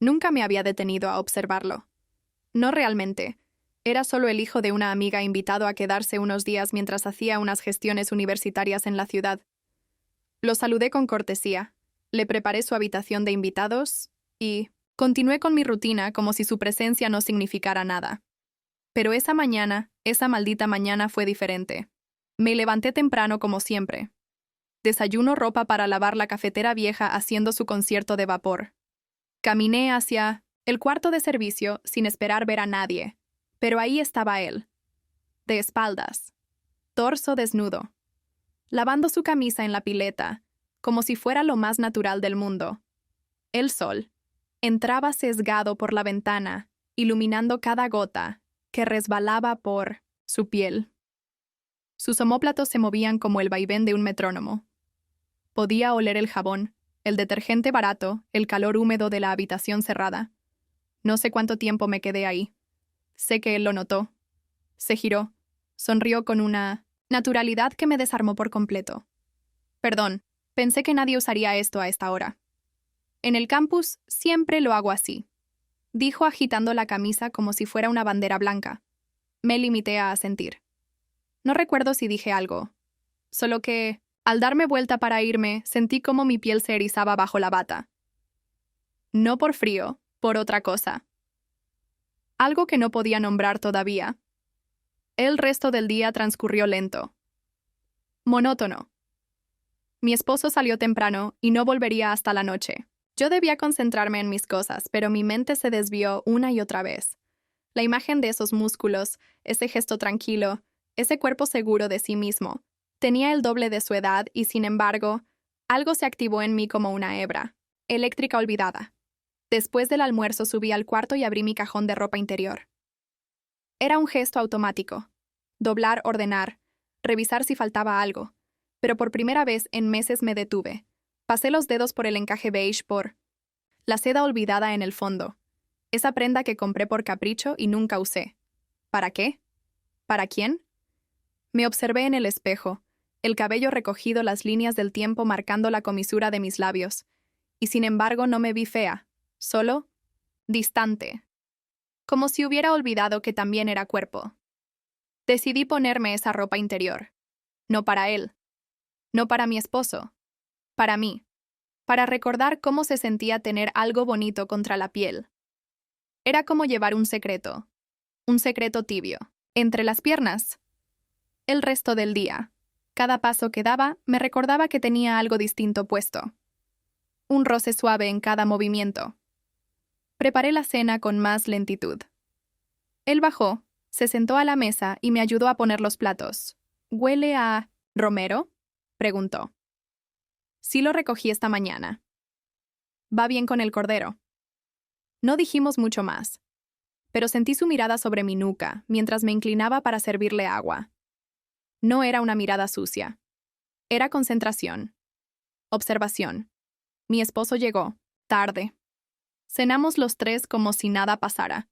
Nunca me había detenido a observarlo. No realmente. Era solo el hijo de una amiga invitado a quedarse unos días mientras hacía unas gestiones universitarias en la ciudad. Lo saludé con cortesía, le preparé su habitación de invitados y continué con mi rutina como si su presencia no significara nada. Pero esa mañana, esa maldita mañana fue diferente. Me levanté temprano como siempre. Desayuno ropa para lavar la cafetera vieja haciendo su concierto de vapor. Caminé hacia el cuarto de servicio sin esperar ver a nadie, pero ahí estaba él, de espaldas, torso desnudo, lavando su camisa en la pileta, como si fuera lo más natural del mundo. El sol entraba sesgado por la ventana, iluminando cada gota que resbalaba por su piel. Sus omóplatos se movían como el vaivén de un metrónomo. Podía oler el jabón, el detergente barato, el calor húmedo de la habitación cerrada. No sé cuánto tiempo me quedé ahí. Sé que él lo notó. Se giró, sonrió con una naturalidad que me desarmó por completo. Perdón, pensé que nadie usaría esto a esta hora. En el campus siempre lo hago así, dijo agitando la camisa como si fuera una bandera blanca. Me limité a asentir. No recuerdo si dije algo, solo que, al darme vuelta para irme, sentí como mi piel se erizaba bajo la bata. No por frío, por otra cosa. Algo que no podía nombrar todavía. El resto del día transcurrió lento. Monótono. Mi esposo salió temprano y no volvería hasta la noche. Yo debía concentrarme en mis cosas, pero mi mente se desvió una y otra vez. La imagen de esos músculos, ese gesto tranquilo, ese cuerpo seguro de sí mismo, tenía el doble de su edad y, sin embargo, algo se activó en mí como una hebra, eléctrica olvidada. Después del almuerzo subí al cuarto y abrí mi cajón de ropa interior. Era un gesto automático. Doblar, ordenar, revisar si faltaba algo. Pero por primera vez en meses me detuve. Pasé los dedos por el encaje beige por la seda olvidada en el fondo. Esa prenda que compré por capricho y nunca usé. ¿Para qué? ¿Para quién? Me observé en el espejo, el cabello recogido, las líneas del tiempo marcando la comisura de mis labios. Y sin embargo no me vi fea, solo distante. Como si hubiera olvidado que también era cuerpo. Decidí ponerme esa ropa interior. No para él. No para mi esposo. Para mí. Para recordar cómo se sentía tener algo bonito contra la piel. Era como llevar un secreto tibio, entre las piernas. El resto del día, cada paso que daba, me recordaba que tenía algo distinto puesto. Un roce suave en cada movimiento. Preparé la cena con más lentitud. Él bajó, se sentó a la mesa y me ayudó a poner los platos. ¿Huele a romero?, preguntó. Sí, lo recogí esta mañana. Va bien con el cordero. No dijimos mucho más, pero sentí su mirada sobre mi nuca mientras me inclinaba para servirle agua. No era una mirada sucia. Era concentración. Observación. Mi esposo llegó, tarde. Cenamos los tres como si nada pasara.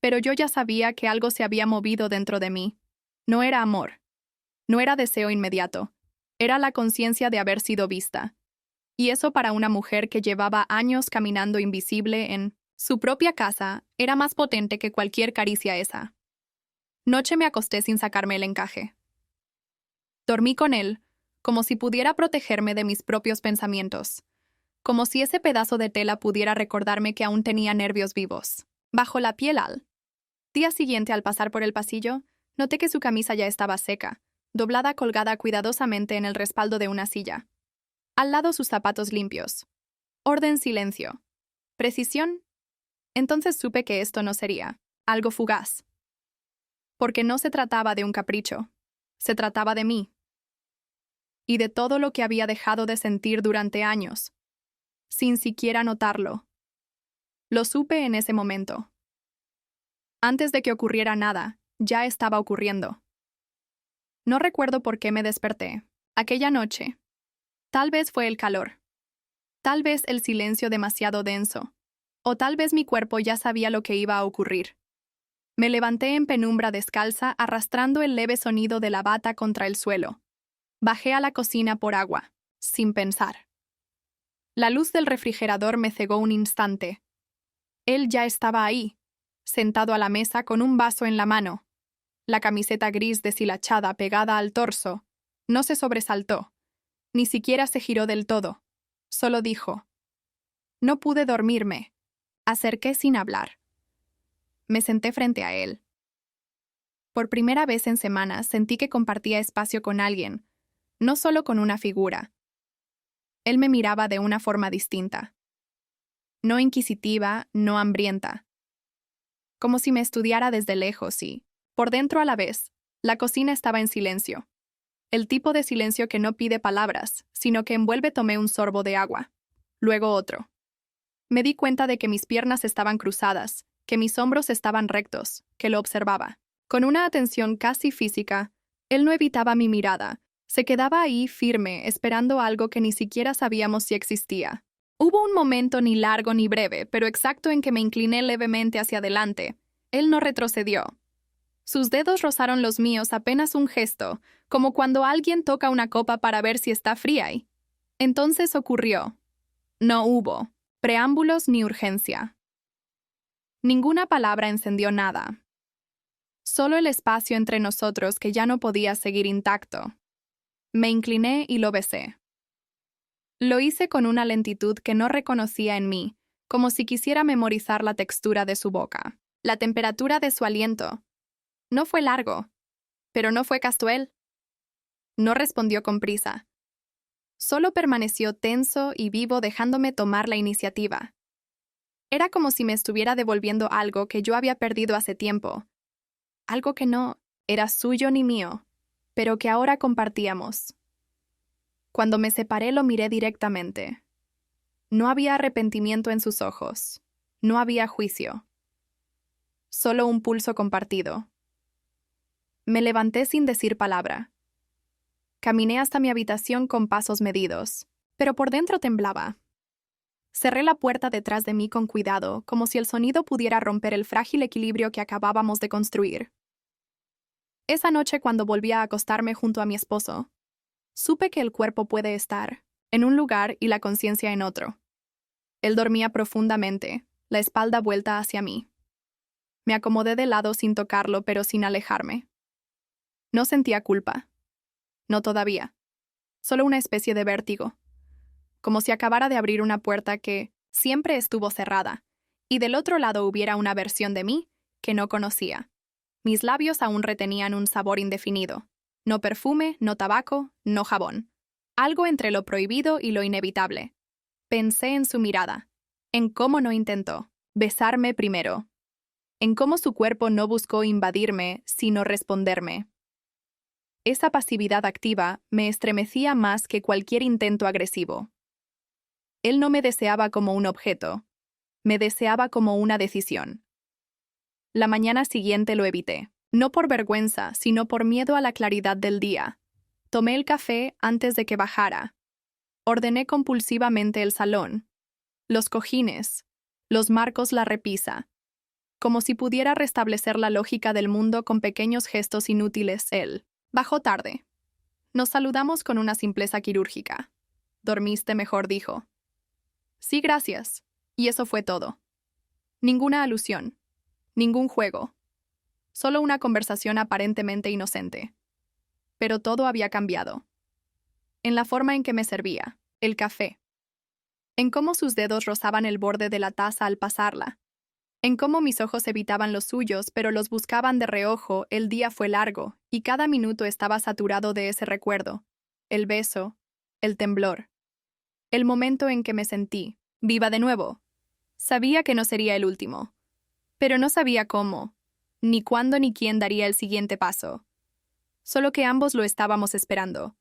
Pero yo ya sabía que algo se había movido dentro de mí. No era amor. No era deseo inmediato. Era la conciencia de haber sido vista. Y eso, para una mujer que llevaba años caminando invisible en su propia casa, era más potente que cualquier caricia esa. Noche me acosté sin sacarme el encaje. Dormí con él, como si pudiera protegerme de mis propios pensamientos. Como si ese pedazo de tela pudiera recordarme que aún tenía nervios vivos. Bajo la piel Día siguiente, al pasar por el pasillo, noté que su camisa ya estaba seca, doblada, colgada cuidadosamente en el respaldo de una silla. Al lado, sus zapatos limpios. Orden, silencio. Precisión. Entonces supe que esto no sería algo fugaz. Porque no se trataba de un capricho. Se trataba de mí. Y de todo lo que había dejado de sentir durante años, sin siquiera notarlo. Lo supe en ese momento. Antes de que ocurriera nada, ya estaba ocurriendo. No recuerdo por qué me desperté aquella noche. Tal vez fue el calor. Tal vez el silencio demasiado denso. O tal vez mi cuerpo ya sabía lo que iba a ocurrir. Me levanté en penumbra descalza, arrastrando el leve sonido de la bata contra el suelo. Bajé a la cocina por agua, sin pensar. La luz del refrigerador me cegó un instante. Él ya estaba ahí, sentado a la mesa con un vaso en la mano. La camiseta gris deshilachada pegada al torso. No se sobresaltó. Ni siquiera se giró del todo. Solo dijo: «No pude dormirme». Acerqué sin hablar. Me senté frente a él. Por primera vez en semanas sentí que compartía espacio con alguien, no solo con una figura. Él me miraba de una forma distinta. No inquisitiva, no hambrienta. Como si me estudiara desde lejos y, por dentro a la vez, la cocina estaba en silencio. El tipo de silencio que no pide palabras, sino que envuelve. Tomé un sorbo de agua. Luego otro. Me di cuenta de que mis piernas estaban cruzadas, que mis hombros estaban rectos, que lo observaba. Con una atención casi física, él no evitaba mi mirada. Se quedaba ahí firme, esperando algo que ni siquiera sabíamos si existía. Hubo un momento ni largo ni breve, pero exacto en que me incliné levemente hacia adelante. Él no retrocedió. Sus dedos rozaron los míos, apenas un gesto, como cuando alguien toca una copa para ver si está fría. Y entonces ocurrió. No hubo preámbulos ni urgencia. Ninguna palabra encendió nada. Solo el espacio entre nosotros que ya no podía seguir intacto. Me incliné y lo besé. Lo hice con una lentitud que no reconocía en mí, como si quisiera memorizar la textura de su boca, la temperatura de su aliento. No fue largo, pero no fue casual. No respondió con prisa. Solo permaneció tenso y vivo, dejándome tomar la iniciativa. Era como si me estuviera devolviendo algo que yo había perdido hace tiempo. Algo que no era suyo ni mío, pero que ahora compartíamos. Cuando me separé lo miré directamente. No había arrepentimiento en sus ojos. No había juicio. Solo un pulso compartido. Me levanté sin decir palabra. Caminé hasta mi habitación con pasos medidos, pero por dentro temblaba. Cerré la puerta detrás de mí con cuidado, como si el sonido pudiera romper el frágil equilibrio que acabábamos de construir. Esa noche, cuando volví a acostarme junto a mi esposo, supe que el cuerpo puede estar en un lugar y la conciencia en otro. Él dormía profundamente, la espalda vuelta hacia mí. Me acomodé de lado sin tocarlo, pero sin alejarme. No sentía culpa. No todavía. Solo una especie de vértigo. Como si acabara de abrir una puerta que siempre estuvo cerrada, y del otro lado hubiera una versión de mí que no conocía. Mis labios aún retenían un sabor indefinido. No perfume, no tabaco, no jabón. Algo entre lo prohibido y lo inevitable. Pensé en su mirada, en cómo no intentó besarme primero, en cómo su cuerpo no buscó invadirme, sino responderme. Esa pasividad activa me estremecía más que cualquier intento agresivo. Él no me deseaba como un objeto, me deseaba como una decisión. La mañana siguiente lo evité, no por vergüenza, sino por miedo a la claridad del día. Tomé el café antes de que bajara. Ordené compulsivamente el salón, los cojines, los marcos, la repisa. Como si pudiera restablecer la lógica del mundo con pequeños gestos inútiles. Él bajó tarde. Nos saludamos con una simpleza quirúrgica. «¿Dormiste mejor?», dijo. «Sí, gracias». Y eso fue todo. Ninguna alusión. Ningún juego. Solo una conversación aparentemente inocente. Pero todo había cambiado. En la forma en que me servía el café. En cómo sus dedos rozaban el borde de la taza al pasarla. En cómo mis ojos evitaban los suyos, pero los buscaban de reojo. El día fue largo, y cada minuto estaba saturado de ese recuerdo. El beso, el temblor. El momento en que me sentí viva de nuevo. Sabía que no sería el último. Pero no sabía cómo, ni cuándo ni quién daría el siguiente paso. Solo que ambos lo estábamos esperando.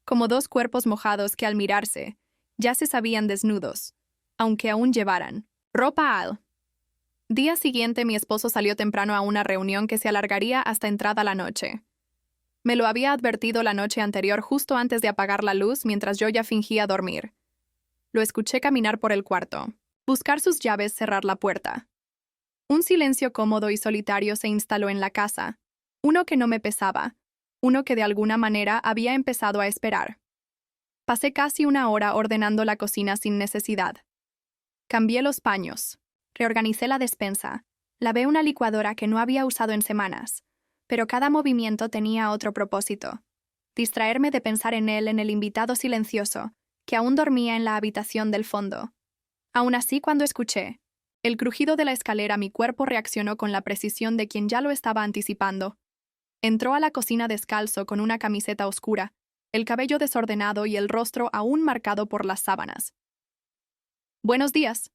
Como dos cuerpos mojados que al mirarse, ya se sabían desnudos, aunque aún llevaran ropa al. Día siguiente mi esposo salió temprano a una reunión que se alargaría hasta entrada la noche. Me lo había advertido la noche anterior, justo antes de apagar la luz, mientras yo ya fingía dormir. Lo escuché caminar por el cuarto, buscar sus llaves, cerrar la puerta. Un silencio cómodo y solitario se instaló en la casa, uno que no me pesaba, uno que de alguna manera había empezado a esperar. Pasé casi una hora ordenando la cocina sin necesidad. Cambié los paños, Reorganicé la despensa. Lavé una licuadora que no había usado en semanas, pero cada movimiento tenía otro propósito. Distraerme de pensar en él, en el invitado silencioso, que aún dormía en la habitación del fondo. Aún así, cuando escuché el crujido de la escalera, mi cuerpo reaccionó con la precisión de quien ya lo estaba anticipando. Entró a la cocina descalzo con una camiseta oscura, el cabello desordenado y el rostro aún marcado por las sábanas. «Buenos días»,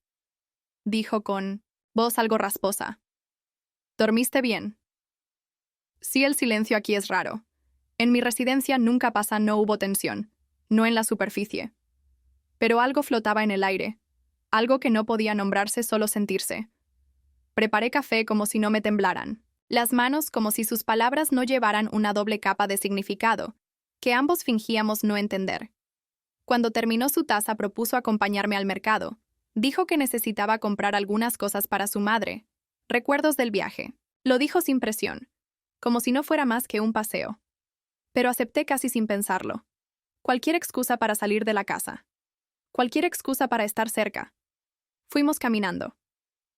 dijo con voz algo rasposa. «¿Dormiste bien?» Sí, el silencio aquí es raro. En mi residencia nunca pasa, no hubo tensión, no en la superficie. Pero algo flotaba en el aire, algo que no podía nombrarse, solo sentirse. Preparé café como si no me temblaran, las manos como si sus palabras no llevaran una doble capa de significado, que ambos fingíamos no entender. Cuando terminó su taza, propuso acompañarme al mercado. Dijo que necesitaba comprar algunas cosas para su madre, recuerdos del viaje. Lo dijo sin presión, como si no fuera más que un paseo. Pero acepté casi sin pensarlo. Cualquier excusa para salir de la casa. Cualquier excusa para estar cerca. Fuimos caminando.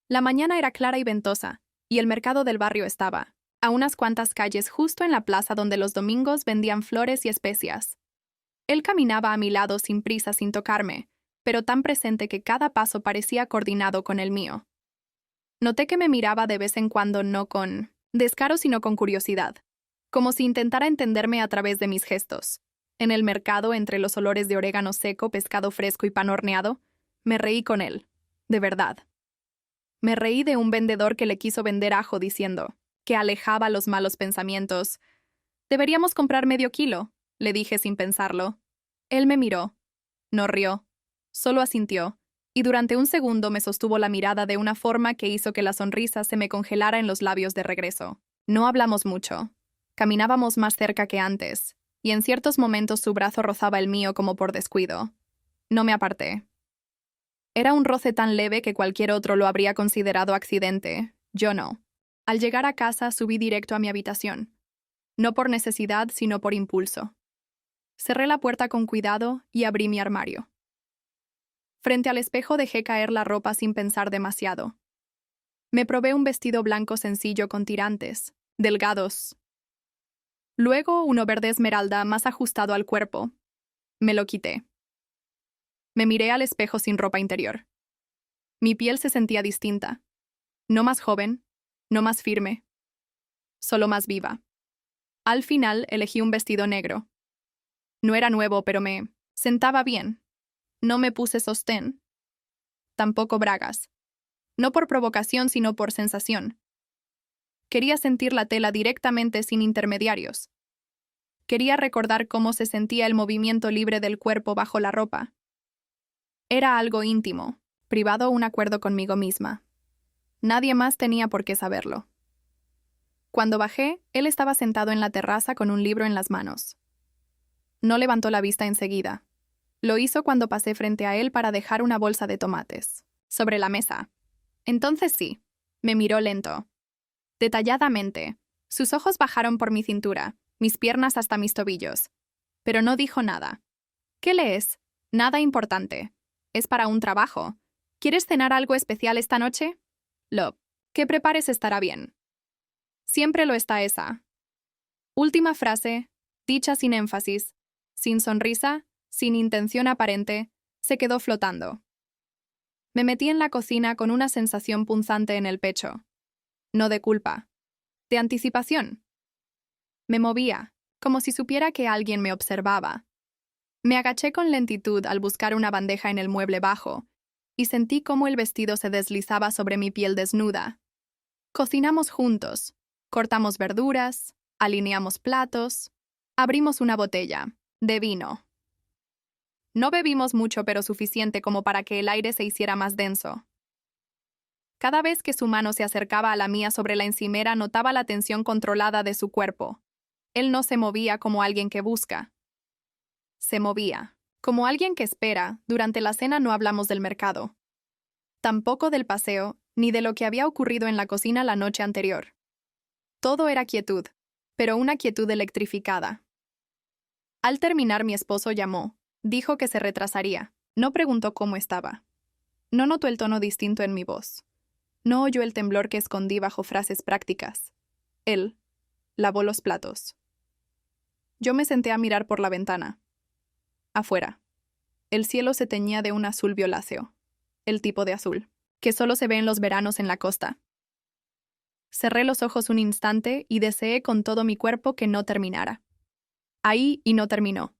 La mañana era clara y ventosa, y el mercado del barrio estaba a unas cuantas calles justo en la plaza donde los domingos vendían flores y especias. Él caminaba a mi lado sin prisa, sin tocarme, pero tan presente que cada paso parecía coordinado con el mío. Noté que me miraba de vez en cuando, no con descaro sino con curiosidad, como si intentara entenderme a través de mis gestos. En el mercado, entre los olores de orégano seco, pescado fresco y pan horneado, me reí con él, de verdad. Me reí de un vendedor que le quiso vender ajo diciendo que alejaba los malos pensamientos. «Deberíamos comprar medio kilo», le dije sin pensarlo. Él me miró. No rió. Solo asintió, y durante un segundo me sostuvo la mirada de una forma que hizo que la sonrisa se me congelara en los labios de regreso. No hablamos mucho. Caminábamos más cerca que antes, y en ciertos momentos su brazo rozaba el mío como por descuido. No me aparté. Era un roce tan leve que cualquier otro lo habría considerado accidente. Yo no. Al llegar a casa subí directo a mi habitación. No por necesidad, sino por impulso. Cerré la puerta con cuidado y abrí mi armario. Frente al espejo dejé caer la ropa sin pensar demasiado. Me probé un vestido blanco sencillo con tirantes, delgados. Luego uno verde esmeralda más ajustado al cuerpo. Me lo quité. Me miré al espejo sin ropa interior. Mi piel se sentía distinta. No más joven, no más firme, solo más viva. Al final elegí un vestido negro. No era nuevo, pero me sentaba bien. No me puse sostén. Tampoco bragas. No por provocación, sino por sensación. Quería sentir la tela directamente sin intermediarios. Quería recordar cómo se sentía el movimiento libre del cuerpo bajo la ropa. Era algo íntimo, privado, un acuerdo conmigo misma. Nadie más tenía por qué saberlo. Cuando bajé, él estaba sentado en la terraza con un libro en las manos. No levantó la vista enseguida. Lo hizo cuando pasé frente a él para dejar una bolsa de tomates sobre la mesa. Entonces sí, me miró lento. Detalladamente. Sus ojos bajaron por mi cintura, mis piernas hasta mis tobillos. Pero no dijo nada. ¿Qué lees? Nada importante. Es para un trabajo. ¿Quieres cenar algo especial esta noche? Lo que prepares estará bien. Siempre lo está esa última frase, dicha sin énfasis, sin sonrisa, sin intención aparente, se quedó flotando. Me metí en la cocina con una sensación punzante en el pecho. No de culpa. De anticipación. Me movía, como si supiera que alguien me observaba. Me agaché con lentitud al buscar una bandeja en el mueble bajo, y sentí cómo el vestido se deslizaba sobre mi piel desnuda. Cocinamos juntos, cortamos verduras, alineamos platos, abrimos una botella de vino. No bebimos mucho, pero suficiente como para que el aire se hiciera más denso. Cada vez que su mano se acercaba a la mía sobre la encimera, notaba la tensión controlada de su cuerpo. Él no se movía como alguien que busca. Se movía como alguien que espera. Durante la cena no hablamos del mercado. Tampoco del paseo, ni de lo que había ocurrido en la cocina la noche anterior. Todo era quietud, pero una quietud electrificada. Al terminar, mi esposo llamó. Dijo que se retrasaría. No preguntó cómo estaba. No notó el tono distinto en mi voz. No oyó el temblor que escondí bajo frases prácticas. Él lavó los platos. Yo me senté a mirar por la ventana. Afuera. El cielo se teñía de un azul violáceo, el tipo de azul, que solo se ve en los veranos en la costa. Cerré los ojos un instante y deseé con todo mi cuerpo que no terminara. Ahí y no terminó.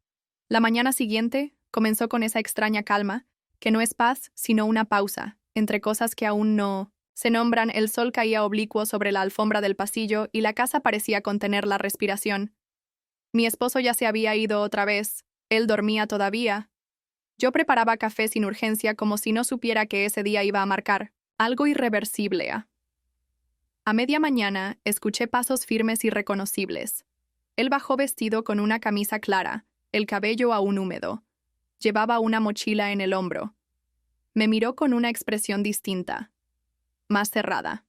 La mañana siguiente comenzó con esa extraña calma, que no es paz, sino una pausa, entre cosas que aún no se nombran. El sol caía oblicuo sobre la alfombra del pasillo y la casa parecía contener la respiración. Mi esposo ya se había ido otra vez, él dormía todavía. Yo preparaba café sin urgencia como si no supiera que ese día iba a marcar algo irreversible. A media mañana escuché pasos firmes y reconocibles. Él bajó vestido con una camisa clara, el cabello aún húmedo. Llevaba una mochila en el hombro. Me miró con una expresión distinta, más cerrada.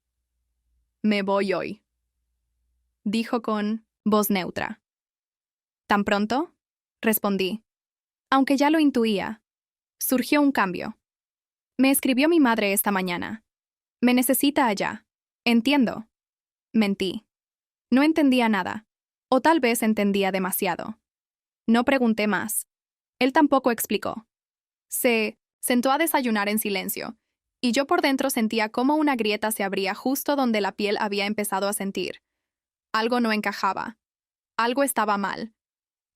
«Me voy hoy», dijo con voz neutra. «¿Tan pronto?», respondí. Aunque ya lo intuía, surgió un cambio. «Me escribió mi madre esta mañana. Me necesita allá. Entiendo». Mentí. No entendía nada. O tal vez entendía demasiado. No pregunté más. Él tampoco explicó. Se sentó a desayunar en silencio, y yo por dentro sentía cómo una grieta se abría justo donde la piel había empezado a sentir. Algo no encajaba. Algo estaba mal.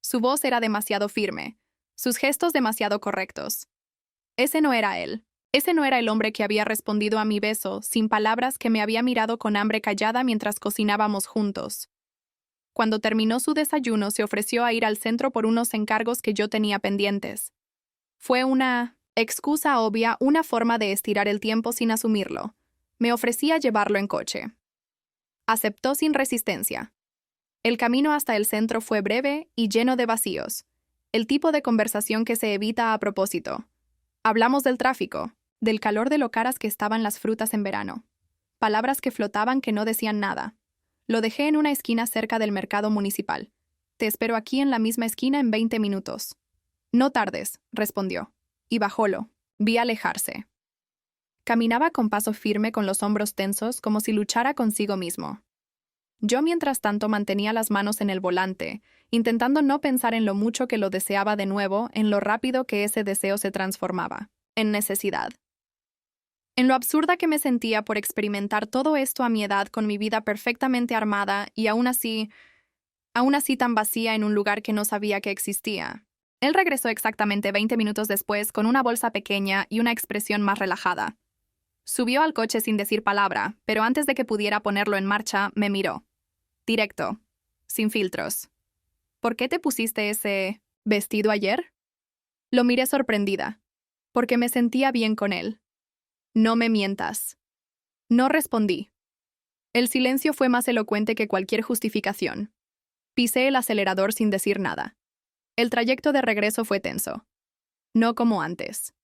Su voz era demasiado firme, sus gestos demasiado correctos. Ese no era él. Ese no era el hombre que había respondido a mi beso, sin palabras, que me había mirado con hambre callada mientras cocinábamos juntos. Cuando terminó su desayuno, se ofreció a ir al centro por unos encargos que yo tenía pendientes. Fue una excusa obvia, una forma de estirar el tiempo sin asumirlo. Me ofrecía llevarlo en coche. Aceptó sin resistencia. El camino hasta el centro fue breve y lleno de vacíos. El tipo de conversación que se evita a propósito. Hablamos del tráfico, del calor, de lo caras que estaban las frutas en verano. Palabras que flotaban que no decían nada. Lo dejé en una esquina cerca del mercado municipal. «Te espero aquí en la misma esquina en 20 minutos». «No tardes», respondió. Y bajólo. Vi alejarse. Caminaba con paso firme, con los hombros tensos, como si luchara consigo mismo. Yo, mientras tanto, mantenía las manos en el volante, intentando no pensar en lo mucho que lo deseaba de nuevo, en lo rápido que ese deseo se transformaba en necesidad. En lo absurda que me sentía por experimentar todo esto a mi edad, con mi vida perfectamente armada y aún así tan vacía, en un lugar que no sabía que existía. Él regresó exactamente 20 minutos después con una bolsa pequeña y una expresión más relajada. Subió al coche sin decir palabra, pero antes de que pudiera ponerlo en marcha, me miró. Directo, sin filtros. «¿Por qué te pusiste ese vestido ayer?». Lo miré sorprendida. «Porque me sentía bien con él». «No me mientas». No respondí. El silencio fue más elocuente que cualquier justificación. Pisé el acelerador sin decir nada. El trayecto de regreso fue tenso. No como antes.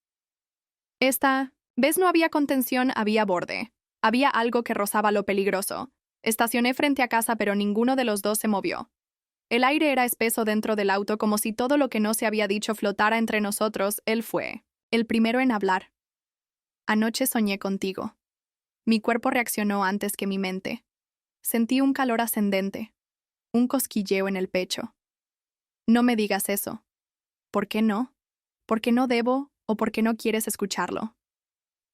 Esta vez no había contención, había borde. Había algo que rozaba lo peligroso. Estacioné frente a casa, pero ninguno de los dos se movió. El aire era espeso dentro del auto, como si todo lo que no se había dicho flotara entre nosotros. Él fue el primero en hablar. «Anoche soñé contigo». Mi cuerpo reaccionó antes que mi mente. Sentí un calor ascendente, un cosquilleo en el pecho. «No me digas eso». «¿Por qué no? ¿Por qué no debo o por qué no quieres escucharlo?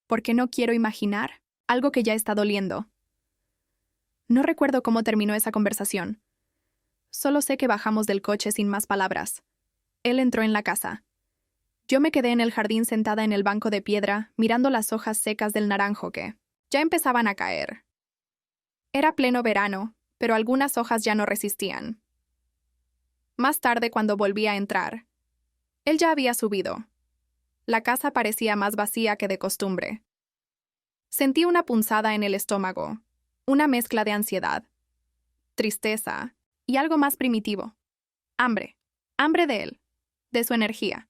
¿Por qué no quiero imaginar algo que ya está doliendo?» No recuerdo cómo terminó esa conversación. Solo sé que bajamos del coche sin más palabras. Él entró en la casa. Yo me quedé en el jardín sentada en el banco de piedra, mirando las hojas secas del naranjo que ya empezaban a caer. Era pleno verano, pero algunas hojas ya no resistían. Más tarde, cuando volví a entrar, él ya había subido. La casa parecía más vacía que de costumbre. Sentí una punzada en el estómago, una mezcla de ansiedad, tristeza y algo más primitivo. Hambre. Hambre de él, de su energía,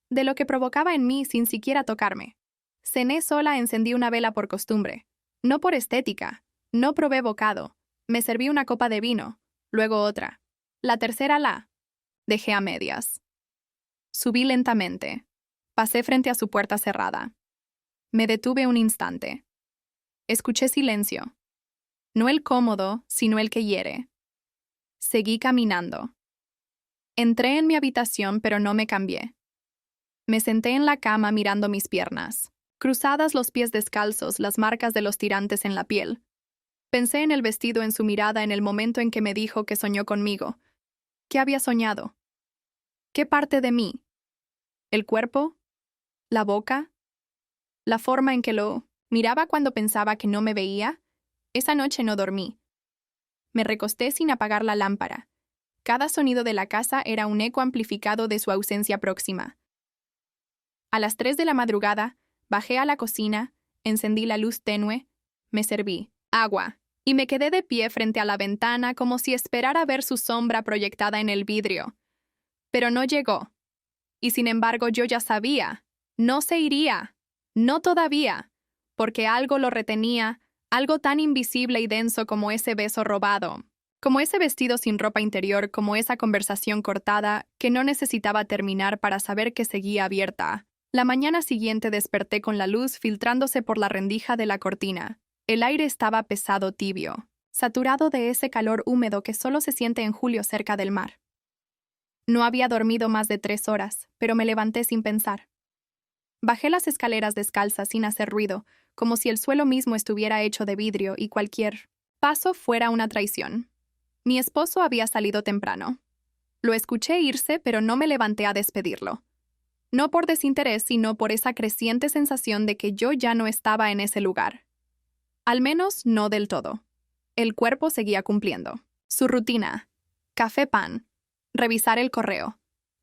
de lo que provocaba en mí sin siquiera tocarme. Cené sola, encendí una vela por costumbre. No por estética. No probé bocado. Me serví una copa de vino, luego otra. La tercera la dejé a medias. Subí lentamente. Pasé frente a su puerta cerrada. Me detuve un instante. Escuché silencio. No el cómodo, sino el que hiere. Seguí caminando. Entré en mi habitación, pero no me cambié. Me senté en la cama mirando mis piernas. Cruzadas, los pies descalzos, las marcas de los tirantes en la piel. Pensé en el vestido, en su mirada, en el momento en que me dijo que soñó conmigo. ¿Qué había soñado? ¿Qué parte de mí? ¿El cuerpo? ¿La boca? ¿La forma en que lo miraba cuando pensaba que no me veía? Esa noche no dormí. Me recosté sin apagar la lámpara. Cada sonido de la casa era un eco amplificado de su ausencia próxima. A las 3 de la madrugada, bajé a la cocina, encendí la luz tenue, me serví agua, y me quedé de pie frente a la ventana como si esperara ver su sombra proyectada en el vidrio. Pero no llegó. Y sin embargo yo ya sabía, no se iría, no todavía, porque algo lo retenía, algo tan invisible y denso como ese beso robado, como ese vestido sin ropa interior, como esa conversación cortada que no necesitaba terminar para saber que seguía abierta. La mañana siguiente desperté con la luz filtrándose por la rendija de la cortina. El aire estaba pesado, tibio, saturado de ese calor húmedo que solo se siente en julio cerca del mar. No había dormido más de 3 horas, pero me levanté sin pensar. Bajé las escaleras descalza sin hacer ruido, como si el suelo mismo estuviera hecho de vidrio y cualquier paso fuera una traición. Mi esposo había salido temprano. Lo escuché irse, pero no me levanté a despedirlo. No por desinterés, sino por esa creciente sensación de que yo ya no estaba en ese lugar. Al menos no del todo. El cuerpo seguía cumpliendo su rutina. Café, pan. Revisar el correo.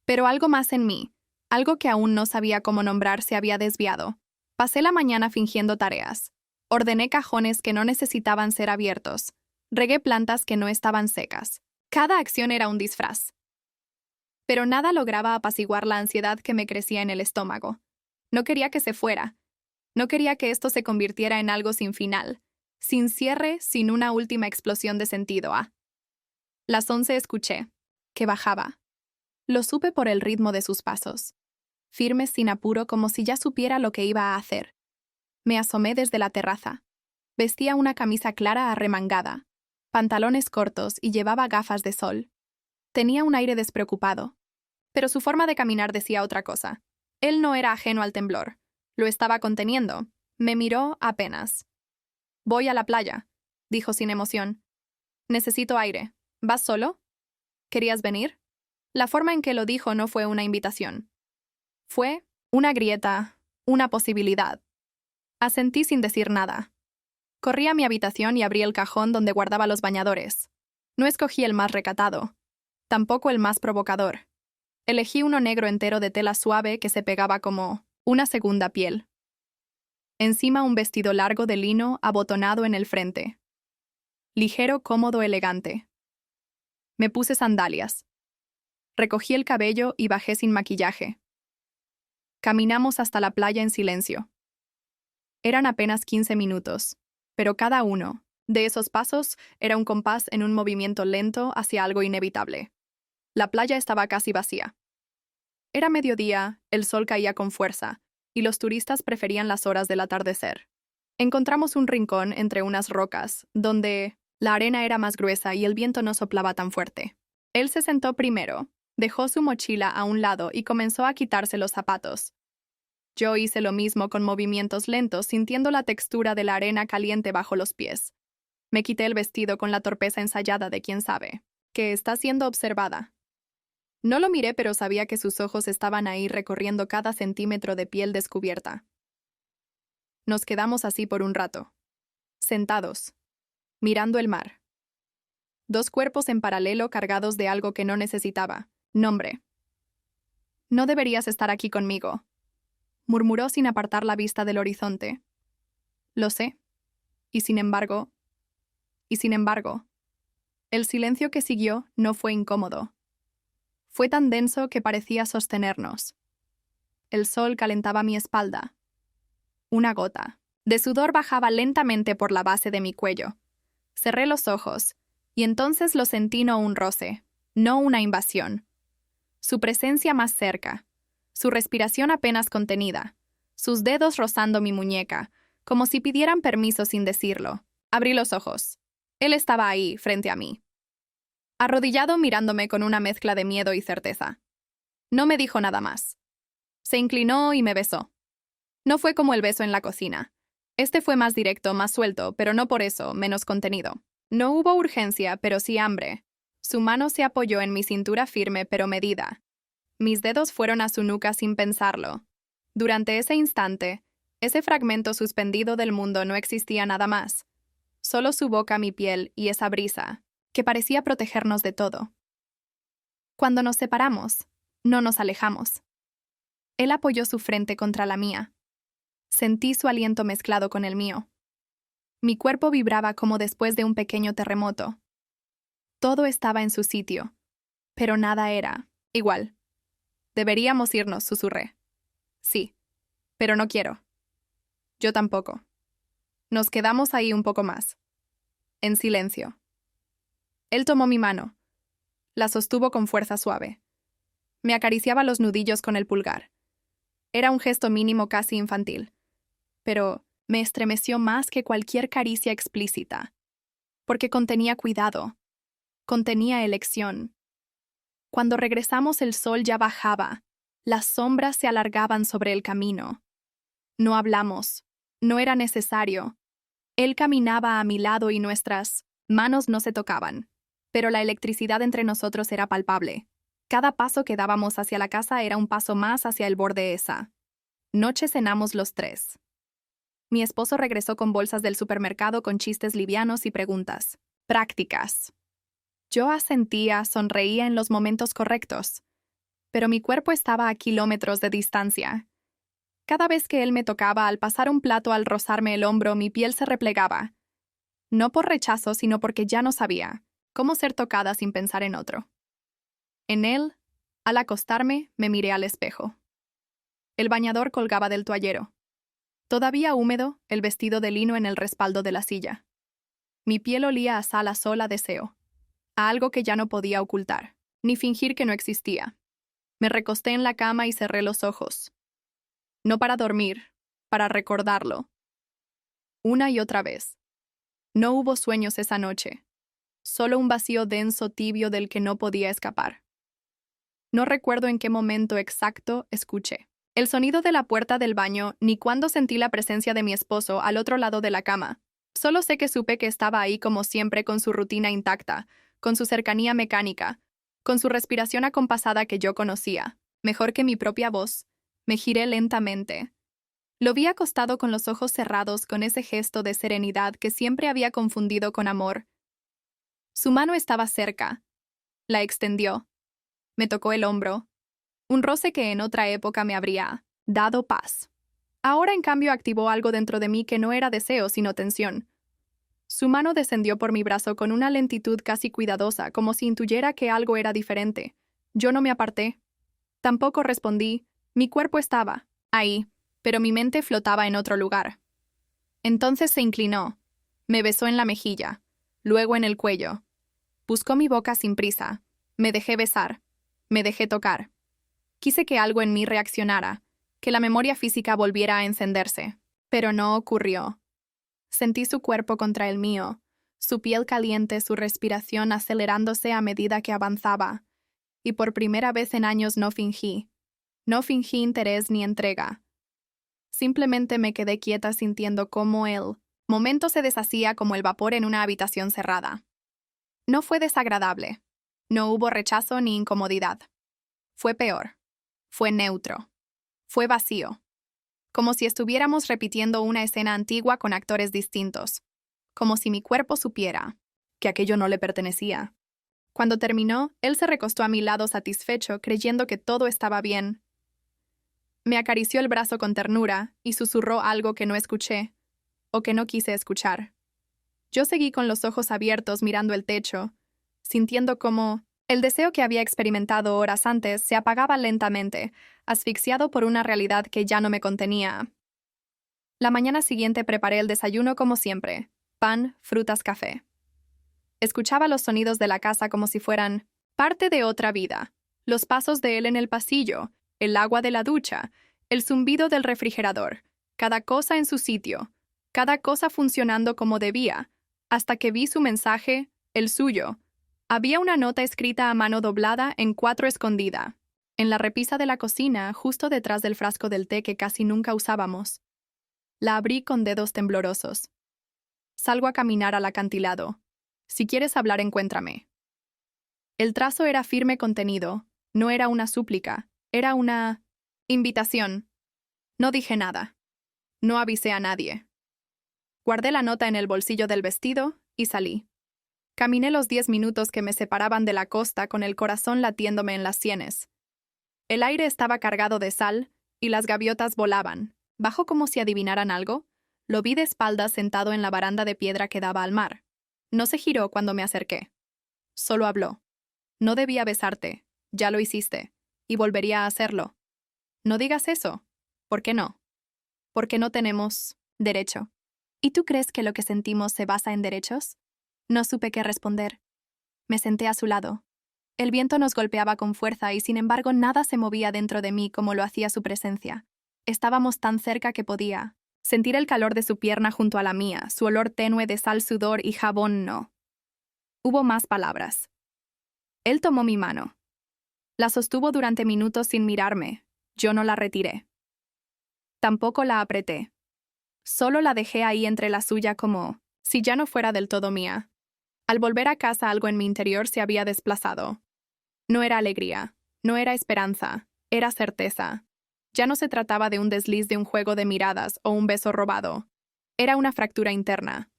Pero algo más en mí, algo que aún no sabía cómo nombrar, se había desviado. Pasé la mañana fingiendo tareas. Ordené cajones que no necesitaban ser abiertos. Regué plantas que no estaban secas. Cada acción era un disfraz. Pero nada lograba apaciguar la ansiedad que me crecía en el estómago. No quería que se fuera. No quería que esto se convirtiera en algo sin final, sin cierre, sin una última explosión de sentido. Las 11 escuché que bajaba. Lo supe por el ritmo de sus pasos. Firmes, sin apuro, como si ya supiera lo que iba a hacer. Me asomé desde la terraza. Vestía una camisa clara arremangada, pantalones cortos y llevaba gafas de sol. Tenía un aire despreocupado, pero su forma de caminar decía otra cosa. Él no era ajeno al temblor. Lo estaba conteniendo. Me miró apenas. «Voy a la playa», dijo sin emoción. «Necesito aire. ¿Vas solo? ¿Querías venir?» La forma en que lo dijo no fue una invitación. Fue una grieta, una posibilidad. Asentí sin decir nada. Corrí a mi habitación y abrí el cajón donde guardaba los bañadores. No escogí el más recatado, tampoco el más provocador. Elegí uno negro entero de tela suave que se pegaba como una segunda piel. Encima un vestido largo de lino abotonado en el frente. Ligero, cómodo, elegante. Me puse sandalias. Recogí el cabello y bajé sin maquillaje. Caminamos hasta la playa en silencio. Eran apenas 15 minutos, pero cada uno de esos pasos era un compás en un movimiento lento hacia algo inevitable. La playa estaba casi vacía. Era mediodía, el sol caía con fuerza, y los turistas preferían las horas del atardecer. Encontramos un rincón entre unas rocas, donde la arena era más gruesa y el viento no soplaba tan fuerte. Él se sentó primero, dejó su mochila a un lado y comenzó a quitarse los zapatos. Yo hice lo mismo con movimientos lentos, sintiendo la textura de la arena caliente bajo los pies. Me quité el vestido con la torpeza ensayada de quien sabe que está siendo observada. No lo miré, pero sabía que sus ojos estaban ahí recorriendo cada centímetro de piel descubierta. Nos quedamos así por un rato, sentados, mirando el mar. Dos cuerpos en paralelo cargados de algo que no necesitaba, nombre. «No deberías estar aquí conmigo», murmuró sin apartar la vista del horizonte. «Lo sé. Y sin embargo, el silencio que siguió no fue incómodo. Fue tan denso que parecía sostenernos. El sol calentaba mi espalda. Una gota de sudor bajaba lentamente por la base de mi cuello. Cerré los ojos, y entonces lo sentí, no un roce, no una invasión. Su presencia más cerca, su respiración apenas contenida, sus dedos rozando mi muñeca, como si pidieran permiso sin decirlo. Abrí los ojos. Él estaba ahí, frente a mí, arrodillado mirándome con una mezcla de miedo y certeza. No me dijo nada más. Se inclinó y me besó. No fue como el beso en la cocina. Este fue más directo, más suelto, pero no por eso menos contenido. No hubo urgencia, pero sí hambre. Su mano se apoyó en mi cintura firme pero medida. Mis dedos fueron a su nuca sin pensarlo. Durante ese instante, ese fragmento suspendido del mundo no existía nada más. Solo su boca, mi piel y esa brisa, que parecía protegernos de todo. Cuando nos separamos, no nos alejamos. Él apoyó su frente contra la mía. Sentí su aliento mezclado con el mío. Mi cuerpo vibraba como después de un pequeño terremoto. Todo estaba en su sitio, pero nada era igual. Deberíamos irnos, susurré. Sí, pero no quiero. Yo tampoco. Nos quedamos ahí un poco más. En silencio. Él tomó mi mano. La sostuvo con fuerza suave. Me acariciaba los nudillos con el pulgar. Era un gesto mínimo casi infantil. Pero me estremeció más que cualquier caricia explícita. Porque contenía cuidado. Contenía elección. Cuando regresamos el sol ya bajaba. Las sombras se alargaban sobre el camino. No hablamos. No era necesario. Él caminaba a mi lado y nuestras manos no se tocaban. Pero la electricidad entre nosotros era palpable. Cada paso que dábamos hacia la casa era un paso más hacia el borde esa. Noche cenamos los tres. Mi esposo regresó con bolsas del supermercado con chistes livianos y preguntas prácticas. Yo asentía, sonreía en los momentos correctos, pero mi cuerpo estaba a kilómetros de distancia. Cada vez que él me tocaba, al pasar un plato, al rozarme el hombro, mi piel se replegaba. No por rechazo, sino porque ya no sabía cómo ser tocada sin pensar en otro. En él, al acostarme, me miré al espejo. El bañador colgaba del toallero. Todavía húmedo, el vestido de lino en el respaldo de la silla. Mi piel olía a sal a sola deseo, a algo que ya no podía ocultar, ni fingir que no existía. Me recosté en la cama y cerré los ojos. No para dormir, para recordarlo. Una y otra vez. No hubo sueños esa noche. Solo un vacío denso, tibio del que no podía escapar. No recuerdo en qué momento exacto escuché el sonido de la puerta del baño ni cuándo sentí la presencia de mi esposo al otro lado de la cama. Solo sé que supe que estaba ahí como siempre con su rutina intacta, con su cercanía mecánica, con su respiración acompasada que yo conocía, mejor que mi propia voz. Me giré lentamente. Lo vi acostado con los ojos cerrados con ese gesto de serenidad que siempre había confundido con amor. Su mano estaba cerca. La extendió. Me tocó el hombro. Un roce que en otra época me habría dado paz. Ahora, en cambio, activó algo dentro de mí que no era deseo, sino tensión. Su mano descendió por mi brazo con una lentitud casi cuidadosa, como si intuyera que algo era diferente. Yo no me aparté. Tampoco respondí. Mi cuerpo estaba ahí, pero mi mente flotaba en otro lugar. Entonces se inclinó. Me besó en la mejilla, luego en el cuello. Buscó mi boca sin prisa. Me dejé besar. Me dejé tocar. Quise que algo en mí reaccionara, que la memoria física volviera a encenderse, pero no ocurrió. Sentí su cuerpo contra el mío, su piel caliente, su respiración acelerándose a medida que avanzaba, y por primera vez en años no fingí interés ni entrega. Simplemente me quedé quieta sintiendo cómo el momento se deshacía como el vapor en una habitación cerrada. No fue desagradable. No hubo rechazo ni incomodidad. Fue peor. Fue neutro. Fue vacío. Como si estuviéramos repitiendo una escena antigua con actores distintos. Como si mi cuerpo supiera que aquello no le pertenecía. Cuando terminó, él se recostó a mi lado satisfecho, creyendo que todo estaba bien. Me acarició el brazo con ternura y susurró algo que no escuché, o que no quise escuchar. Yo seguí con los ojos abiertos mirando el techo, sintiendo cómo el deseo que había experimentado horas antes se apagaba lentamente, asfixiado por una realidad que ya no me contenía. La mañana siguiente preparé el desayuno como siempre: pan, frutas, café. Escuchaba los sonidos de la casa como si fueran parte de otra vida, los pasos de él en el pasillo, el agua de la ducha, el zumbido del refrigerador, cada cosa en su sitio, cada cosa funcionando como debía, hasta que vi su mensaje, el suyo. Había una nota escrita a mano doblada en 4 escondida, en la repisa de la cocina, justo detrás del frasco del té que casi nunca usábamos. La abrí con dedos temblorosos. Salgo a caminar al acantilado. Si quieres hablar, encuéntrame. El trazo era firme contenido, no era una súplica, era una invitación. No dije nada. No avisé a nadie. Guardé la nota en el bolsillo del vestido y salí. Caminé los 10 minutos que me separaban de la costa con el corazón latiéndome en las sienes. El aire estaba cargado de sal y las gaviotas volaban. Bajó como si adivinaran algo. Lo vi de espaldas sentado en la baranda de piedra que daba al mar. No se giró cuando me acerqué. Solo habló. No debía besarte. Ya lo hiciste. Y volvería a hacerlo. No digas eso. ¿Por qué no? Porque no tenemos derecho. ¿Y tú crees que lo que sentimos se basa en derechos? No supe qué responder. Me senté a su lado. El viento nos golpeaba con fuerza y sin embargo nada se movía dentro de mí como lo hacía su presencia. Estábamos tan cerca que podía sentir el calor de su pierna junto a la mía, su olor tenue de sal, sudor y jabón no. Hubo más palabras. Él tomó mi mano. La sostuvo durante minutos sin mirarme. Yo no la retiré. Tampoco la apreté. Solo la dejé ahí entre la suya como si ya no fuera del todo mía. Al volver a casa algo en mi interior se había desplazado. No era alegría, no era esperanza, era certeza. Ya no se trataba de un desliz de un juego de miradas o un beso robado. Era una fractura interna.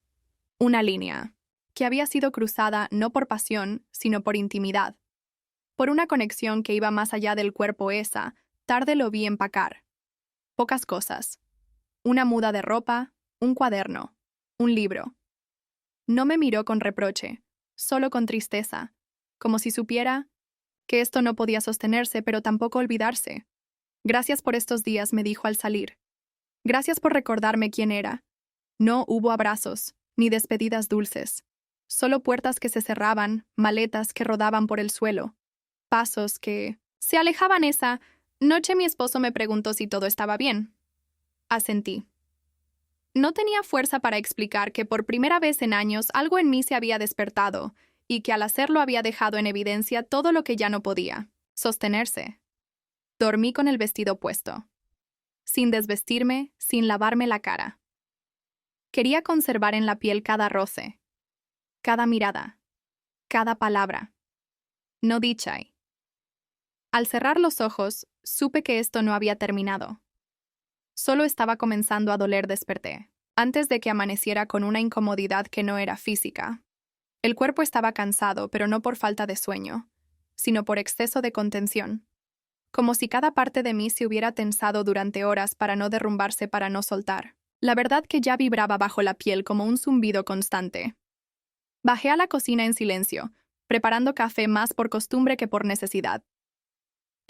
Una línea, que había sido cruzada no por pasión, sino por intimidad. Por una conexión que iba más allá del cuerpo esa, tarde lo vi empacar. Pocas cosas. Una muda de ropa, un cuaderno, un libro. No me miró con reproche, solo con tristeza, como si supiera que esto no podía sostenerse, pero tampoco olvidarse. Gracias por estos días, me dijo al salir. Gracias por recordarme quién era. No hubo abrazos, ni despedidas dulces. Solo puertas que se cerraban, maletas que rodaban por el suelo. Pasos que se alejaban. Esa noche mi esposo me preguntó si todo estaba bien. Asentí. No tenía fuerza para explicar que por primera vez en años algo en mí se había despertado y que al hacerlo había dejado en evidencia todo lo que ya no podía sostenerse. Dormí con el vestido puesto, sin desvestirme, sin lavarme la cara. Quería conservar en la piel cada roce, cada mirada, cada palabra. No di chai. Al cerrar los ojos, supe que esto no había terminado. Solo estaba comenzando a doler. Desperté, antes de que amaneciera, con una incomodidad que no era física. El cuerpo estaba cansado, pero no por falta de sueño, sino por exceso de contención. Como si cada parte de mí se hubiera tensado durante horas para no derrumbarse, para no soltar. La verdad que ya vibraba bajo la piel como un zumbido constante. Bajé a la cocina en silencio, preparando café más por costumbre que por necesidad.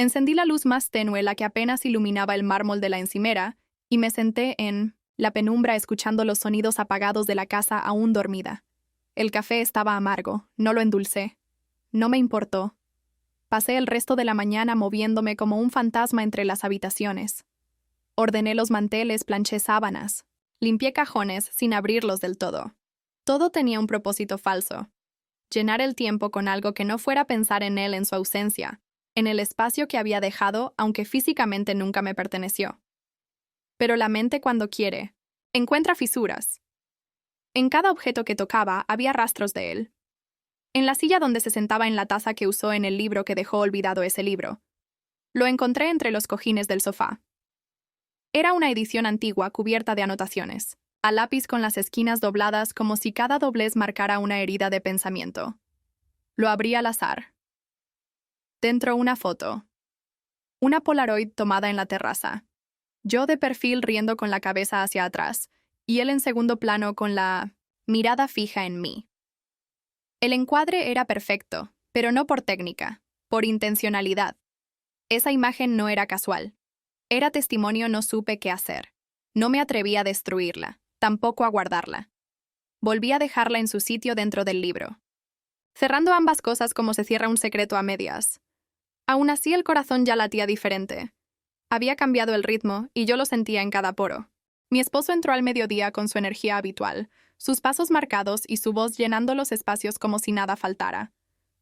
Encendí la luz más tenue, la que apenas iluminaba el mármol de la encimera, y me senté en la penumbra escuchando los sonidos apagados de la casa aún dormida. El café estaba amargo, no lo endulcé. No me importó. Pasé el resto de la mañana moviéndome como un fantasma entre las habitaciones. Ordené los manteles, planché sábanas, limpié cajones sin abrirlos del todo. Todo tenía un propósito falso. Llenar el tiempo con algo que no fuera pensar en él en su ausencia, en el espacio que había dejado, aunque físicamente nunca me perteneció. Pero la mente, cuando quiere, encuentra fisuras. En cada objeto que tocaba había rastros de él. En la silla donde se sentaba, en la taza que usó, en el libro que dejó olvidado ese libro. Lo encontré entre los cojines del sofá. Era una edición antigua cubierta de anotaciones, a lápiz con las esquinas dobladas como si cada doblez marcara una herida de pensamiento. Lo abrí al azar. Dentro una foto. Una Polaroid tomada en la terraza. Yo de perfil riendo con la cabeza hacia atrás, y él en segundo plano con la mirada fija en mí. El encuadre era perfecto, pero no por técnica, por intencionalidad. Esa imagen no era casual. Era testimonio. No supe qué hacer. No me atreví a destruirla, tampoco a guardarla. Volví a dejarla en su sitio dentro del libro, cerrando ambas cosas como se cierra un secreto a medias. Aún así, el corazón ya latía diferente. Había cambiado el ritmo y yo lo sentía en cada poro. Mi esposo entró al mediodía con su energía habitual, sus pasos marcados y su voz llenando los espacios como si nada faltara.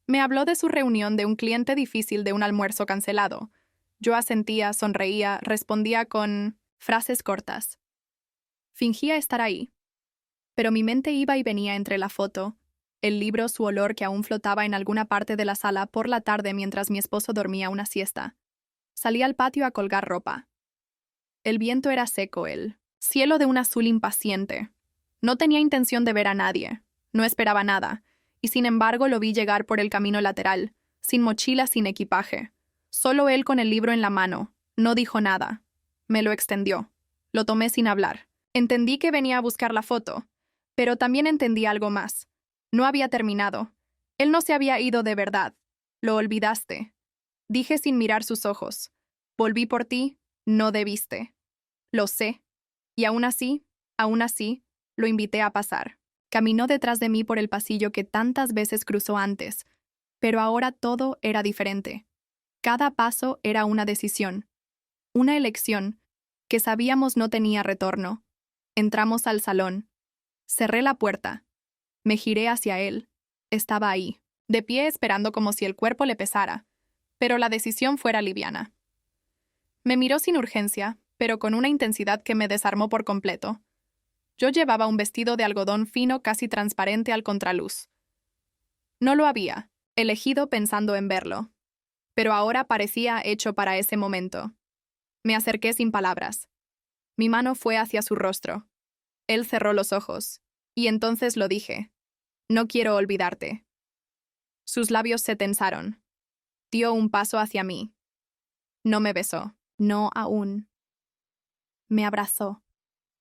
Me habló de su reunión de un cliente difícil de un almuerzo cancelado. Yo asentía, sonreía, respondía con frases cortas. Fingía estar ahí. Pero mi mente iba y venía entre la foto, el libro, su olor que aún flotaba en alguna parte de la sala por la tarde mientras mi esposo dormía una siesta. Salí al patio a colgar ropa. El viento era seco, el cielo de un azul impaciente. No tenía intención de ver a nadie, no esperaba nada, y sin embargo lo vi llegar por el camino lateral, sin mochila, sin equipaje. Solo él con el libro en la mano. No dijo nada. Me lo extendió. Lo tomé sin hablar. Entendí que venía a buscar la foto, pero también entendí algo más. No había terminado. Él no se había ido de verdad. Lo olvidaste. Dije sin mirar sus ojos. Volví por ti, no debiste. Lo sé. Y aún así, lo invité a pasar. Caminó detrás de mí por el pasillo que tantas veces cruzó antes, pero ahora todo era diferente. Cada paso era una decisión, una elección, que sabíamos no tenía retorno. Entramos al salón. Cerré la puerta. Me giré hacia él. Estaba ahí, de pie esperando como si el cuerpo le pesara, pero la decisión fuera liviana. Me miró sin urgencia, pero con una intensidad que me desarmó por completo. Yo llevaba un vestido de algodón fino casi transparente al contraluz. No lo había elegido pensando en verlo, pero ahora parecía hecho para ese momento. Me acerqué sin palabras. Mi mano fue hacia su rostro. Él cerró los ojos, y entonces lo dije. No quiero olvidarte. Sus labios se tensaron. Dio un paso hacia mí. No me besó. No aún. Me abrazó,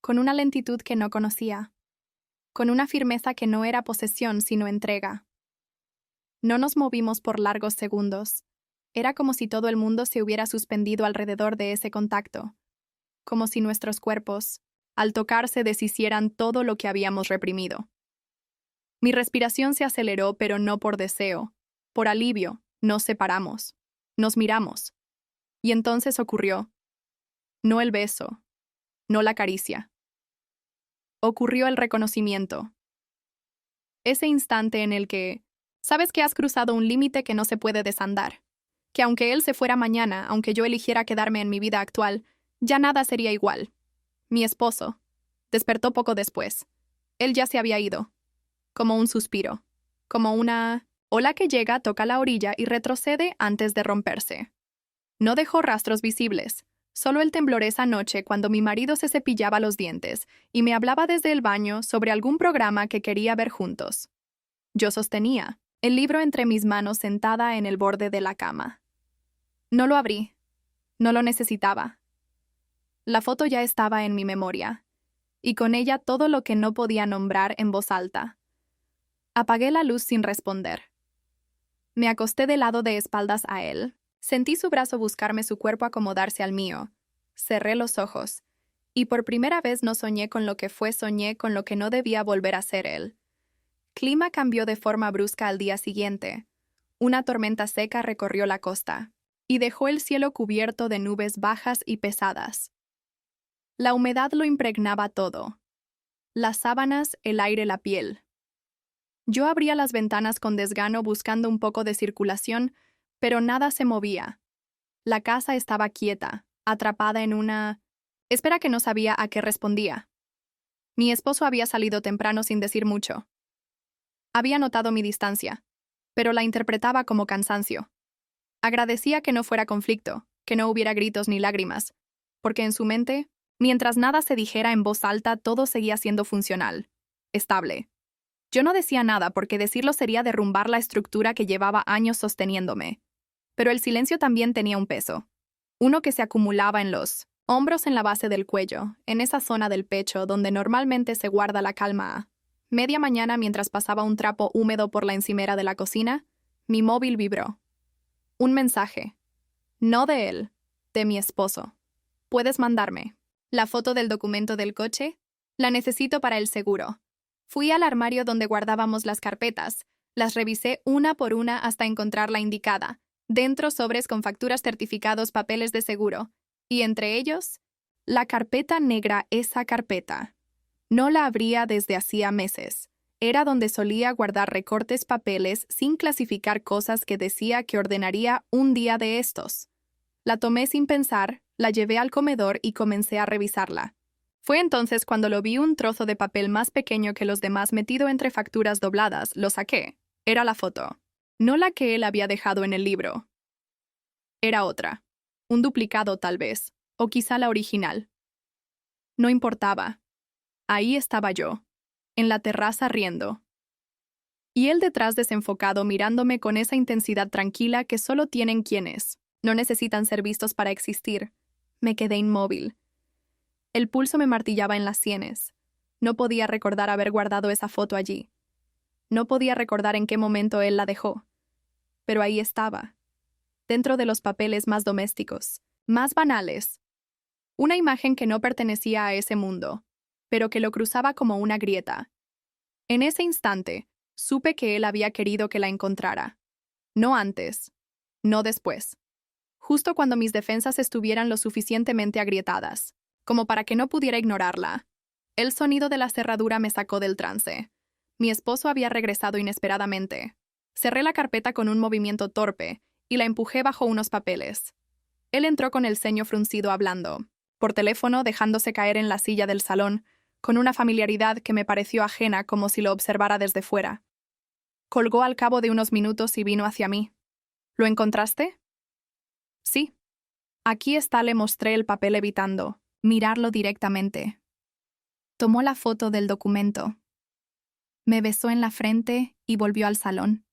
con una lentitud que no conocía, con una firmeza que no era posesión sino entrega. No nos movimos por largos segundos. Era como si todo el mundo se hubiera suspendido alrededor de ese contacto, como si nuestros cuerpos, al tocarse, deshicieran todo lo que habíamos reprimido. Mi respiración se aceleró, pero no por deseo. Por alivio, nos separamos. Nos miramos. Y entonces ocurrió. No el beso. No la caricia. Ocurrió el reconocimiento. Ese instante en el que sabes que has cruzado un límite que no se puede desandar. Que aunque él se fuera mañana, aunque yo eligiera quedarme en mi vida actual, ya nada sería igual. Mi esposo despertó poco después. Él ya se había ido. Como un suspiro. Como una ola que llega, toca la orilla y retrocede antes de romperse. No dejó rastros visibles. Solo el temblor esa noche cuando mi marido se cepillaba los dientes y me hablaba desde el baño sobre algún programa que quería ver juntos. Yo sostenía el libro entre mis manos sentada en el borde de la cama. No lo abrí. No lo necesitaba. La foto ya estaba en mi memoria, y con ella todo lo que no podía nombrar en voz alta. Apagué la luz sin responder. Me acosté de lado de espaldas a él. Sentí su brazo buscarme, su cuerpo acomodarse al mío. Cerré los ojos, y por primera vez no soñé con lo que fue, soñé con lo que no debía volver a ser él. Clima cambió de forma brusca al día siguiente. Una tormenta seca recorrió la costa, y dejó el cielo cubierto de nubes bajas y pesadas. La humedad lo impregnaba todo. Las sábanas, el aire, la piel. Yo abría las ventanas con desgano buscando un poco de circulación, pero nada se movía. La casa estaba quieta, atrapada en una espera que no sabía a qué respondía. Mi esposo había salido temprano sin decir mucho. Había notado mi distancia, pero la interpretaba como cansancio. Agradecía que no fuera conflicto, que no hubiera gritos ni lágrimas, porque en su mente, mientras nada se dijera en voz alta, todo seguía siendo funcional, estable. Yo no decía nada porque decirlo sería derrumbar la estructura que llevaba años sosteniéndome. Pero el silencio también tenía un peso. Uno que se acumulaba en los hombros, en la base del cuello, en esa zona del pecho donde normalmente se guarda la calma. Media mañana, mientras pasaba un trapo húmedo por la encimera de la cocina, mi móvil vibró. Un mensaje. No de él, de mi esposo. ¿Puedes mandarme la foto del documento del coche? La necesito para el seguro. Fui al armario donde guardábamos las carpetas. Las revisé una por una hasta encontrar la indicada. Dentro, sobres con facturas, certificados, papeles de seguro. Y entre ellos, La carpeta negra, esa carpeta. No la abría desde hacía meses. Era donde solía guardar recortes papeles sin clasificar cosas que decía que ordenaría un día de estos. La tomé sin pensar, la llevé al comedor y comencé a revisarla. Fue entonces cuando lo vi un trozo de papel más pequeño que los demás metido entre facturas dobladas, lo saqué. Era la foto. No la que él había dejado en el libro. Era otra. Un duplicado tal vez, o quizá la original. No importaba. Ahí estaba yo, en la terraza riendo. Y él detrás desenfocado mirándome con esa intensidad tranquila que solo tienen quienes no necesitan ser vistos para existir. Me quedé inmóvil. El pulso me martillaba en las sienes. No podía recordar haber guardado esa foto allí. No podía recordar en qué momento él la dejó. Pero ahí estaba, dentro de los papeles más domésticos, más banales. Una imagen que no pertenecía a ese mundo, pero que lo cruzaba como una grieta. En ese instante, supe que él había querido que la encontrara. No antes, no después. Justo cuando mis defensas estuvieran lo suficientemente agrietadas, como para que no pudiera ignorarla. El sonido de la cerradura me sacó del trance. Mi esposo había regresado inesperadamente. Cerré la carpeta con un movimiento torpe y la empujé bajo unos papeles. Él entró con el ceño fruncido hablando, por teléfono dejándose caer en la silla del salón, con una familiaridad que me pareció ajena como si lo observara desde fuera. Colgó al cabo de unos minutos y vino hacia mí. ¿Lo encontraste? Sí. Aquí está, le mostré el papel evitando mirarlo directamente. Tomó la foto del documento. Me besó en la frente y volvió al salón.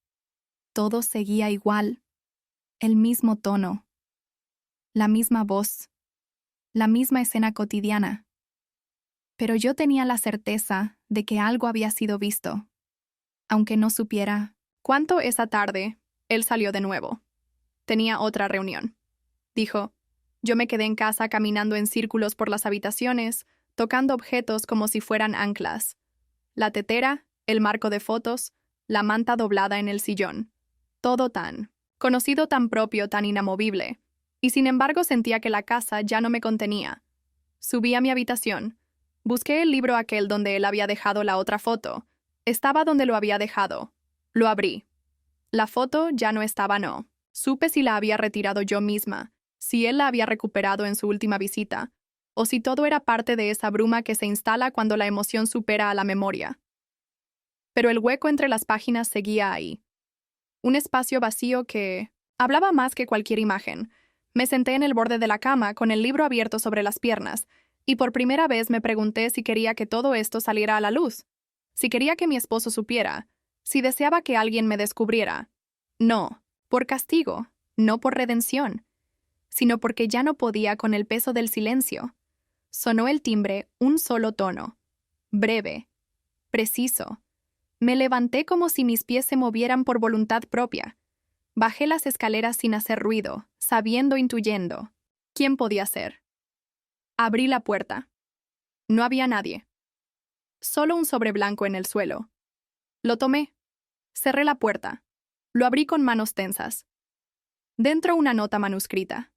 Todo seguía igual. El mismo tono. La misma voz. La misma escena cotidiana. Pero yo tenía la certeza de que algo había sido visto. Aunque no supiera cuánto esa tarde, él salió de nuevo. Tenía otra reunión. Dijo, yo me quedé en casa caminando en círculos por las habitaciones, tocando objetos como si fueran anclas. La tetera, el marco de fotos, la manta doblada en el sillón. Todo tan conocido, tan propio, tan inamovible. Y sin embargo sentía que la casa ya no me contenía. Subí a mi habitación. Busqué el libro aquel donde él había dejado la otra foto. Estaba donde lo había dejado. Lo abrí. La foto ya no estaba, no. Supe si la había retirado yo misma, si él la había recuperado en su última visita, o si todo era parte de esa bruma que se instala cuando la emoción supera a la memoria. Pero el hueco entre las páginas seguía ahí. Un espacio vacío que hablaba más que cualquier imagen. Me senté en el borde de la cama con el libro abierto sobre las piernas, y por primera vez me pregunté si quería que todo esto saliera a la luz, si quería que mi esposo supiera, si deseaba que alguien me descubriera. No, por castigo, no por redención, sino porque ya no podía con el peso del silencio. Sonó el timbre, un solo tono, breve, preciso. Me levanté como si mis pies se movieran por voluntad propia. Bajé las escaleras sin hacer ruido, sabiendo, intuyendo. ¿Quién podía ser? Abrí la puerta. No había nadie. Solo un sobre blanco en el suelo. Lo tomé. Cerré la puerta. Lo abrí con manos tensas. Dentro una nota manuscrita.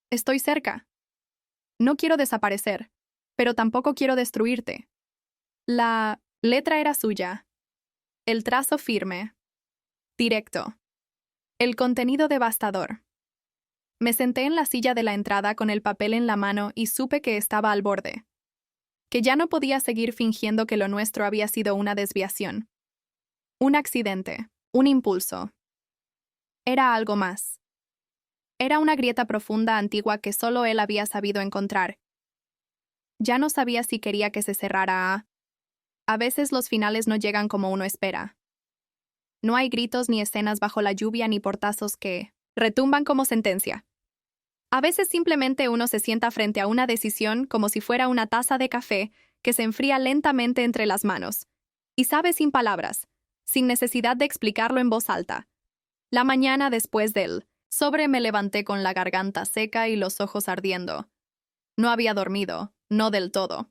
Estoy cerca. No quiero desaparecer, pero tampoco quiero destruirte. La letra era suya. El trazo firme. Directo. El contenido devastador. Me senté en la silla de la entrada con el papel en la mano y supe que estaba al borde. Que ya no podía seguir fingiendo que lo nuestro había sido una desviación. Un accidente, un impulso. Era algo más. Era una grieta profunda antigua que solo él había sabido encontrar. Ya no sabía si quería que se cerrara. A veces los finales no llegan como uno espera. No hay gritos ni escenas bajo la lluvia ni portazos que retumban como sentencia. A veces simplemente uno se sienta frente a una decisión como si fuera una taza de café que se enfría lentamente entre las manos, y sabe sin palabras, sin necesidad de explicarlo en voz alta. La mañana después del sobre me levanté con la garganta seca y los ojos ardiendo. No había dormido, no del todo.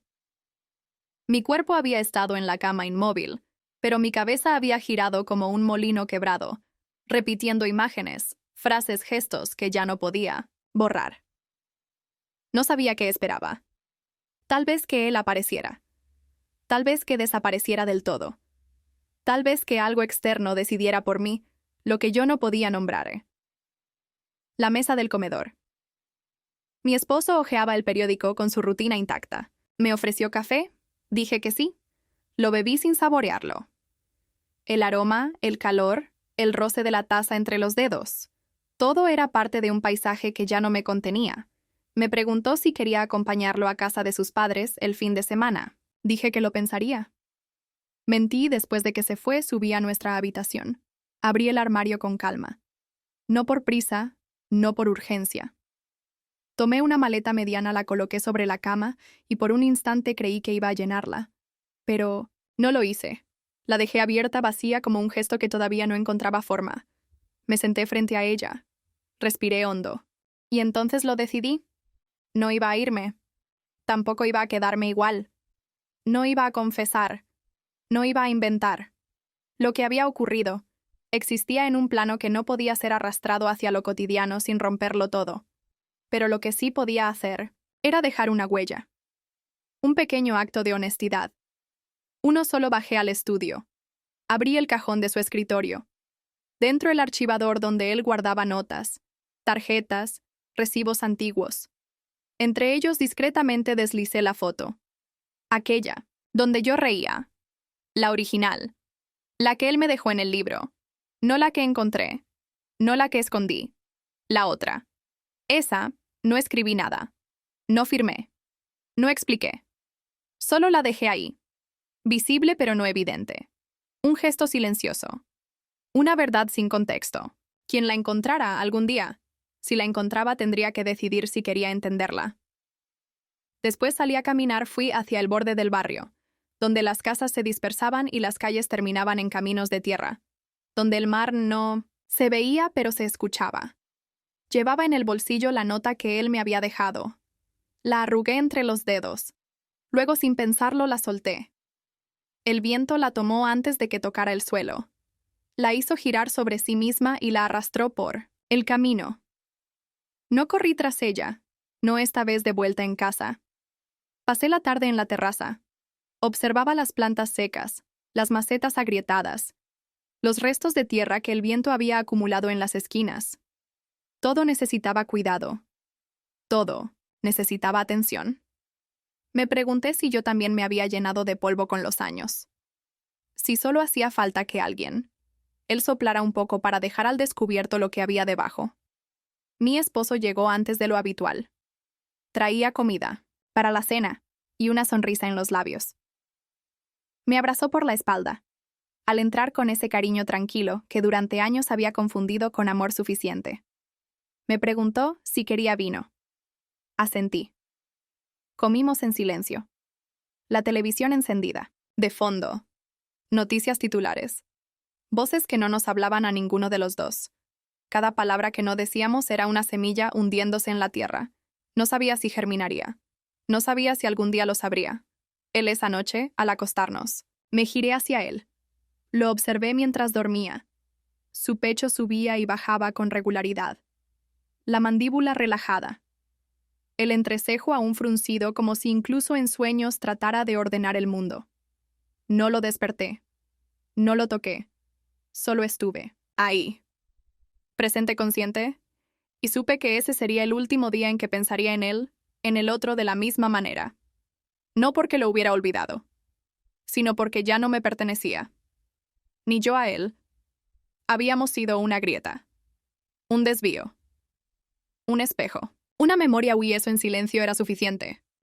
Mi cuerpo había estado en la cama inmóvil, pero mi cabeza había girado como un molino quebrado, repitiendo imágenes, frases, gestos que ya no podía borrar. No sabía qué esperaba. Tal vez que él apareciera. Tal vez que desapareciera del todo. Tal vez que algo externo decidiera por mí, lo que yo no podía nombrar. La mesa del comedor. Mi esposo hojeaba el periódico con su rutina intacta. Me ofreció café, dije que sí. Lo bebí sin saborearlo. El aroma, el calor, el roce de la taza entre los dedos. Todo era parte de un paisaje que ya no me contenía. Me preguntó si quería acompañarlo a casa de sus padres el fin de semana. Dije que lo pensaría. Mentí y después de que se fue, subí a nuestra habitación. Abrí el armario con calma. No por prisa, no por urgencia. Tomé una maleta mediana, la coloqué sobre la cama y por un instante creí que iba a llenarla. Pero no lo hice. La dejé abierta, vacía, como un gesto que todavía no encontraba forma. Me senté frente a ella. Respiré hondo. Y entonces lo decidí. No iba a irme. Tampoco iba a quedarme igual. No iba a confesar. No iba a inventar. Lo que había ocurrido existía en un plano que no podía ser arrastrado hacia lo cotidiano sin romperlo todo. Pero lo que sí podía hacer era dejar una huella. Un pequeño acto de honestidad. Uno solo. Bajé al estudio. Abrí el cajón de su escritorio. Dentro el archivador donde él guardaba notas, tarjetas, recibos antiguos. Entre ellos discretamente deslicé la foto. Aquella, donde yo reía. La original. La que él me dejó en el libro. No la que encontré. No la que escondí. La otra. Esa, no escribí nada. No firmé. No expliqué. Solo la dejé ahí. Visible pero no evidente. Un gesto silencioso. Una verdad sin contexto. Quien la encontrara algún día, si la encontraba, tendría que decidir si quería entenderla. Después salí a caminar, fui hacia el borde del barrio, donde las casas se dispersaban y las calles terminaban en caminos de tierra, donde el mar no se veía pero se escuchaba. Llevaba en el bolsillo la nota que él me había dejado. La arrugué entre los dedos. Luego, sin pensarlo, la solté. El viento la tomó antes de que tocara el suelo. La hizo girar sobre sí misma y la arrastró por el camino. No corrí tras ella, no esta vez de vuelta en casa. Pasé la tarde en la terraza. Observaba las plantas secas, las macetas agrietadas, los restos de tierra que el viento había acumulado en las esquinas. Todo necesitaba cuidado. Todo necesitaba atención. Me pregunté si yo también me había llenado de polvo con los años. Si solo hacía falta que él soplara un poco para dejar al descubierto lo que había debajo. Mi esposo llegó antes de lo habitual. Traía comida, para la cena, y una sonrisa en los labios. Me abrazó por la espalda, al entrar con ese cariño tranquilo que durante años había confundido con amor suficiente. Me preguntó si quería vino. Asentí. Comimos en silencio. La televisión encendida. De fondo. Noticias titulares. Voces que no nos hablaban a ninguno de los dos. Cada palabra que no decíamos era una semilla hundiéndose en la tierra. No sabía si germinaría. No sabía si algún día lo sabría. Él esa noche, al acostarnos, me giré hacia él. Lo observé mientras dormía. Su pecho subía y bajaba con regularidad. La mandíbula relajada. El entrecejo aún fruncido, como si incluso en sueños tratara de ordenar el mundo. No lo desperté. No lo toqué. Solo estuve ahí, presente consciente, y supe que ese sería el último día en que pensaría en él, en el otro de la misma manera. No porque lo hubiera olvidado, sino porque ya no me pertenecía. Ni yo a él. Habíamos sido una grieta. Un desvío. Un espejo. Una memoria, y eso en silencio era suficiente.